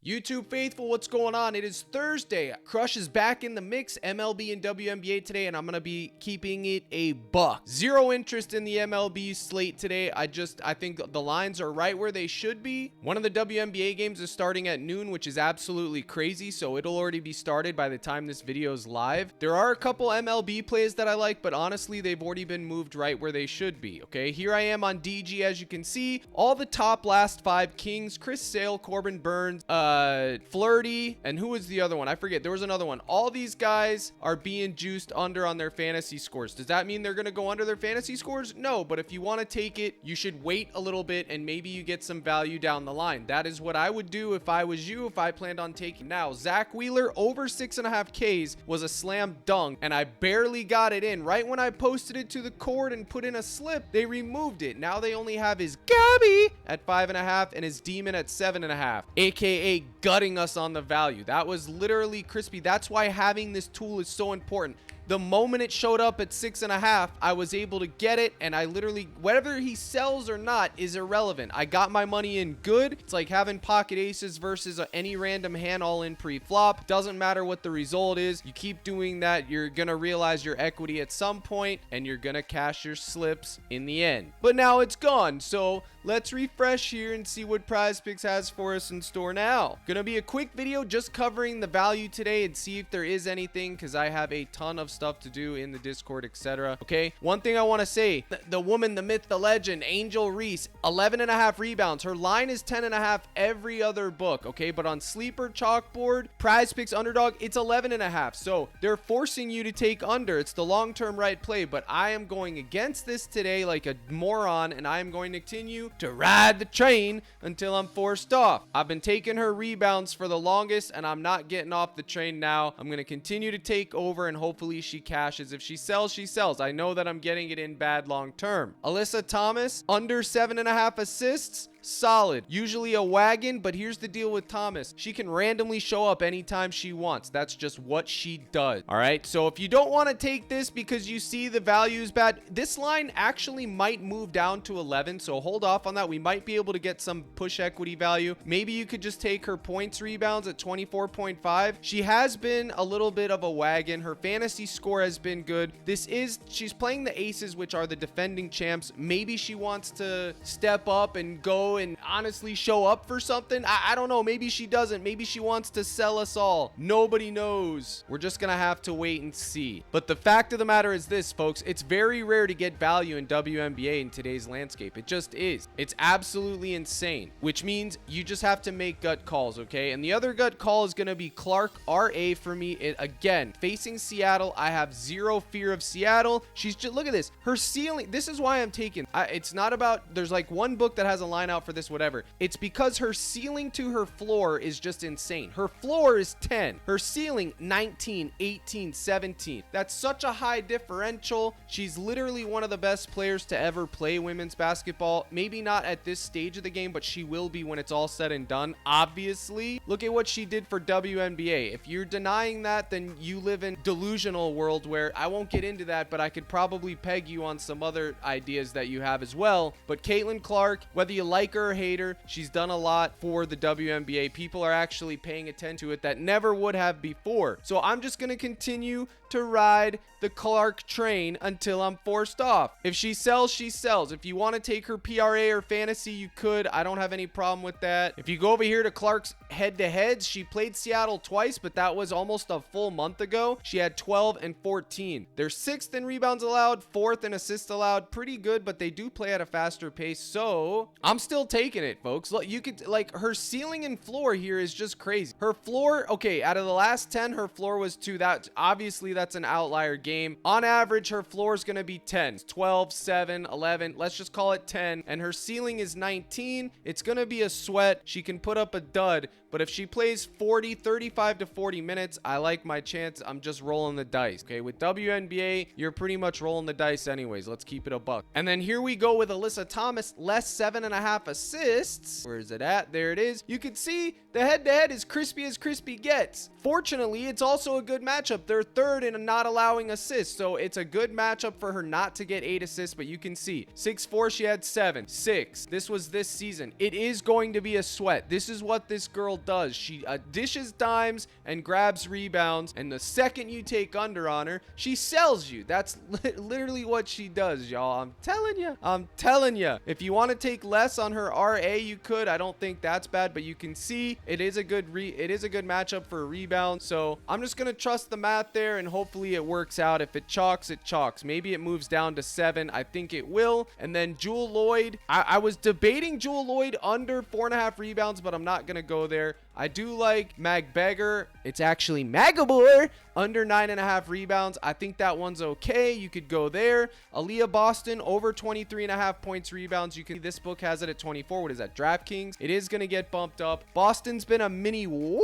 YouTube faithful, what's going on? It is Thursday. Crush is back in the mix, MLB and WNBA today, and I'm going to be keeping it a buck. Zero interest in the MLB slate today. I think the lines are right where they should be. One of the WNBA games is starting at noon, which is absolutely crazy, so it'll already be started by the time this video is live. There are a couple MLB plays that I like, but honestly, they've already been moved right where they should be, okay? Here I am on DG, as you can see. All the top last five Kings, Chris Sale, Corbin Burns, Flirty, and who was the other one? I forget. There was another one. All these guys are being juiced under on their fantasy scores. Does that mean they're going to go under their fantasy scores? No, but if you want to take it, you should wait a little bit and maybe you get some value down the line. That is what I would do if I was you, if I planned on taking. Now, Zach Wheeler over 6.5 Ks was a slam dunk, and I barely got it in. Right when I posted it to the cord and put in a slip, they removed it. Now they only have his Gabby at 5.5 and his Demon at 7.5, aka gutting us on the value. That was literally crispy. That's why having this tool is so important. The moment it showed up at 6.5, I was able to get it, and I literally, whether he sells or not is irrelevant. I got my money in good. It's like having pocket aces versus any random hand all in pre-flop. Doesn't matter what the result is. You keep doing that, you're gonna realize your equity at some point, and you're gonna cash your slips in the end. But now it's gone, so let's refresh here and see what PrizePicks has for us in store now. Gonna be a quick video just covering the value today and see if there is anything, because I have a ton of stuff to do in the Discord, etc. Okay, one thing I want to say, the woman, the myth, the legend, Angel Reese, 11.5 rebounds. Her line is 10.5 every other book, okay? But on Sleeper, Chalkboard, PrizePicks, Underdog, it's 11.5. So they're forcing you to take under. It's the long-term right play, but I am going against this today like a moron, and I am going to continue to ride the train until I'm forced off. I've been taking her rebounds for the longest, and I'm not getting off the train now. I'm going to continue to take over, and hopefully she cashes. If she sells, she sells. I know that I'm getting it in bad long term. Alyssa Thomas, under 7.5 assists. Solid. Usually a wagon, but here's the deal with Thomas. She can randomly show up anytime she wants. That's just what she does. All right. So if you don't want to take this because you see the value is bad, this line actually might move down to 11. So hold off on that. We might be able to get some push equity value. Maybe you could just take her points rebounds at 24.5. She has been a little bit of a wagon. Her fantasy score has been good. She's playing the aces, which are the defending champs. Maybe she wants to step up and go and honestly show up for something. I don't know. Maybe she doesn't. Maybe she wants to sell us all. Nobody knows. We're just gonna have to wait and see. But the fact of the matter is this, folks, it's very rare to get value in WNBA in today's landscape. It just is. It's absolutely insane, which means you just have to make gut calls, okay? And the other gut call is gonna be Clark RA for me. Again, facing Seattle, I have zero fear of Seattle. She's just, look at this. Her ceiling, this is why I'm taking, it's not about, there's like one book that has a line out for this, whatever. It's because her ceiling to her floor is just insane. Her floor is 10. Her ceiling, 19, 18, 17. That's such a high differential. She's literally one of the best players to ever play women's basketball. Maybe not at this stage of the game, but she will be when it's all said and done. Obviously, look at what she did for WNBA. If you're denying that, then you live in delusional world where I won't get into that, but I could probably peg you on some other ideas that you have as well. But Caitlin Clark, whether you like her or hate her, she's done a lot for the WNBA. People are actually paying attention to it that never would have before. So I'm just going to continue to ride the Clark train until I'm forced off. If she sells, she sells. If you want to take her PRA or fantasy, you could. I don't have any problem with that. If you go over here to Clark's head-to-heads, she played Seattle twice, but that was almost a full month ago. She had 12 and 14. They're 6th in rebounds allowed, 4th in assists allowed. Pretty good, but they do play at a faster pace. So I'm still taking it, folks. Look, you could, like, her ceiling and floor here is just crazy. Her floor, okay, out of the last 10, her floor was 2. That obviously that's an outlier game. On average, her floor is going to be 10, 12, 7, 11. Let's just call it 10. And her ceiling is 19. It's going to be a sweat. She can put up a dud. But if she plays 35 to 40 minutes, I like my chance. I'm just rolling the dice. Okay, with WNBA, you're pretty much rolling the dice anyways. Let's keep it a buck. And then here we go with Alyssa Thomas, less 7.5 assists. Where is it at? There it is. You can see the head-to-head is crispy as crispy gets. Fortunately, it's also a good matchup. They're third in not allowing assists, so it's a good matchup for her not to get 8 assists, but you can see 6'4", she had 7, 6. This was this season. It is going to be a sweat. This is what this girl does. She dishes dimes and grabs rebounds, and the second you take under on her, she sells you. That's literally what she does, y'all. I'm telling you. I'm telling you. If you want to take less on her RA, you could. I don't think that's bad, but you can see it is a good matchup for a rebound. So I'm just gonna trust the math there, and hopefully it works out. If it chalks, it chalks. Maybe it moves down to 7. I think it will. And then Jewel Lloyd, I was debating Jewel Lloyd under 4.5 rebounds, but I'm not gonna go there. I do like Mag Beggar. It's actually Magabor under 9.5 rebounds. I think that one's okay. You could go there. Aaliyah Boston over 23.5 points, rebounds. You can, this book has it at 24. What is that? DraftKings. It is going to get bumped up. Boston's been a mini wagon,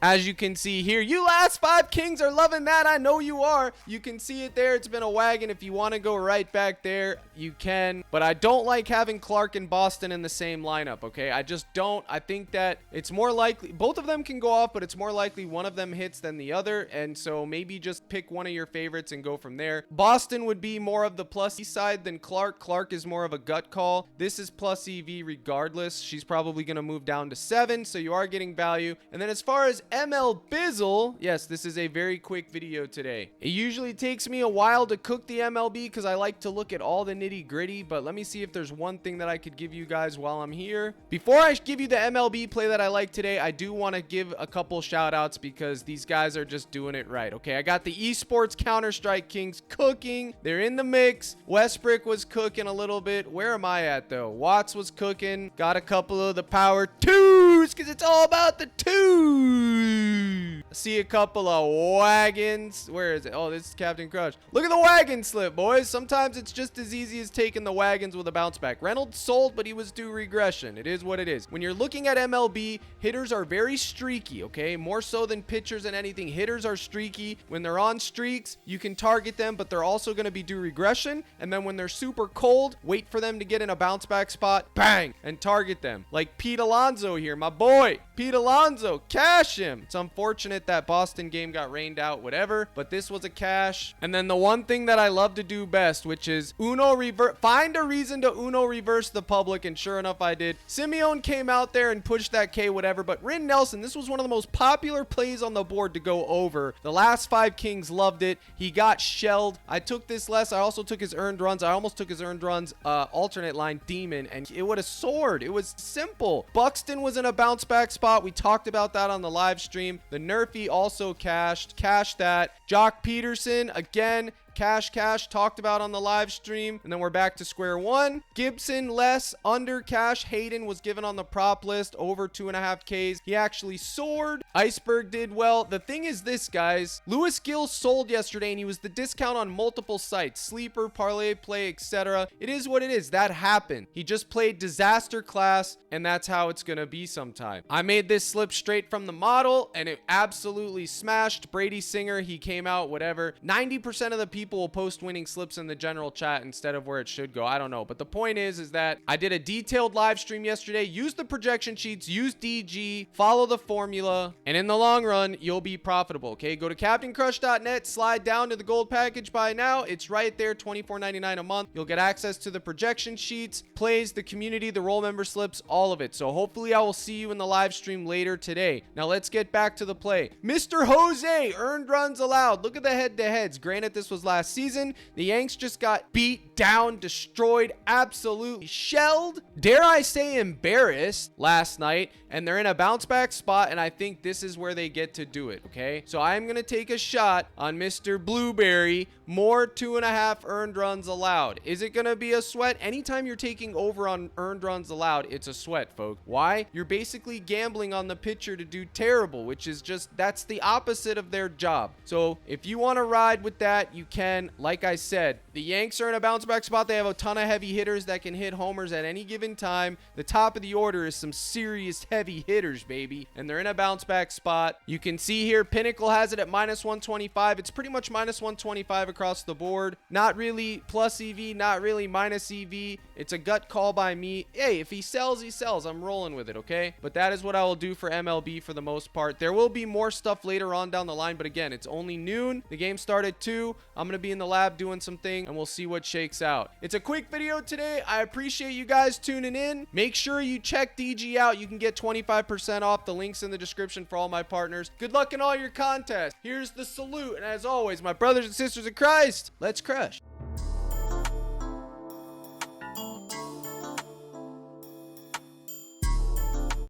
as you can see here. You last 5 Kings are loving that. I know you are. You can see it there. It's been a wagon. If you want to go right back there, you can. But I don't like having Clark and Boston in the same lineup, okay? I just don't. I think that it's more likely both of them can go off, but it's more likely one of them hits than the other. And so maybe just pick one of your favorites and go from there. Boston would be more of the plus E side than Clark. Clark is more of a gut call. This is plus EV regardless. She's probably going to move down to 7, so you are getting value. And then as far as ML Bizzle, yes, this is a very quick video today. It usually takes me a while to cook the MLB because I like to look at all the nitty gritty, but let me see if there's one thing that I could give you guys while I'm here. Before I give you the MLB play that I like today, I do want to give a couple shout outs because these guys are just doing it right. Okay, I got the esports Counter-Strike Kings cooking. They're in the mix. Westbrook was cooking a little bit. Where am I at though? Watts was cooking. Got a couple of the power 2s because it's all about the 2s. See a couple of wagons. Where is it? Oh, this is Captain Crush. Look at the wagon slip, boys. Sometimes it's just as easy as taking the wagons with a bounce back. Reynolds sold, but he was due regression. It is what it is. When you're looking at MLB, hitters are very streaky, okay? More so than pitchers and anything. Hitters are streaky. When they're on streaks, you can target them, but they're also going to be due regression. And then when they're super cold, wait for them to get in a bounce back spot, bang, and target them. Like Pete Alonso here, my boy. Pete Alonso, cash him. It's unfortunate that Boston game got rained out, whatever, but this was a cash. And then the one thing that I love to do best, which is find a reason to Uno reverse the public, and sure enough, I did. Simeone came out there and pushed that K, whatever, but Rin Nelson, this was one of the most popular plays on the board to go over. The last 5 Kings loved it. He got shelled. I took this less. I also took his earned runs. I almost took his earned runs alternate line demon, and it would have soared. It was simple. Buxton was in a bounce back spot. We talked about that on the live stream. The Nerfy also cashed that. Jock Peterson again, cash talked about on the live stream. And then we're back to square one. Gibson less under cash. Hayden was given on the prop list over 2.5 Ks. He actually soared. Iceberg did well. The thing is this, guys, Lewis Gill sold yesterday and he was the discount on multiple sites, sleeper, parlay play, etc. It is what it is. That happened. He just played disaster class, and that's how it's gonna be sometime. I made this slip straight from the model and it absolutely smashed. Brady Singer, he came out, whatever. 90% of the people will post winning slips in the general chat instead of where it should go. I don't know, but the point is that I did a detailed live stream yesterday. Use the projection sheets, use DG, follow the formula, and in the long run, you'll be profitable. Okay, go to CaptainCrush.net, slide down to the gold package buy now. It's right there, $24.99 a month. You'll get access to the projection sheets, plays, the community, the role member slips, all of it. So hopefully I will see you in the live stream later today. Now let's get back to the play. Mr. Jose, earned runs allowed. Look at the head-to-heads. Granted, this was last season. The Yanks just got beat down, destroyed, absolutely shelled, dare I say embarrassed last night, and they're in a bounce back spot, and I think this is where they get to do it. Okay, so I'm going to take a shot on Mr. Blueberry. More 2.5 earned runs allowed. Is it going to be a sweat? Anytime you're taking over on earned runs allowed, it's a sweat, folks. Why? You're basically gambling on the pitcher to do terrible, which is just, that's the opposite of their job. So if you want to ride with that, you can. 10. Like I said, the Yanks are in a bounce back spot. They have a ton of heavy hitters that can hit homers at any given time. The top of the order is some serious heavy hitters, baby, and they're in a bounce back spot. You can see here, Pinnacle has it at minus 125. It's pretty much minus 125 across the board. Not really plus EV, not really minus EV. It's a gut call by me. Hey, if he sells, he sells. I'm rolling with it, okay? But that is what I will do for MLB for the most part. There will be more stuff later on down the line, but again, it's only noon. The game started 2. I'm gonna be in the lab doing something, and we'll see what shakes out. It's a quick video today. I appreciate you guys tuning in. Make sure you check DG out. You can get 25% off. The link's in the description for all my partners. Good luck in all your contests. Here's the salute, and as always, my brothers and sisters in Christ, let's crush.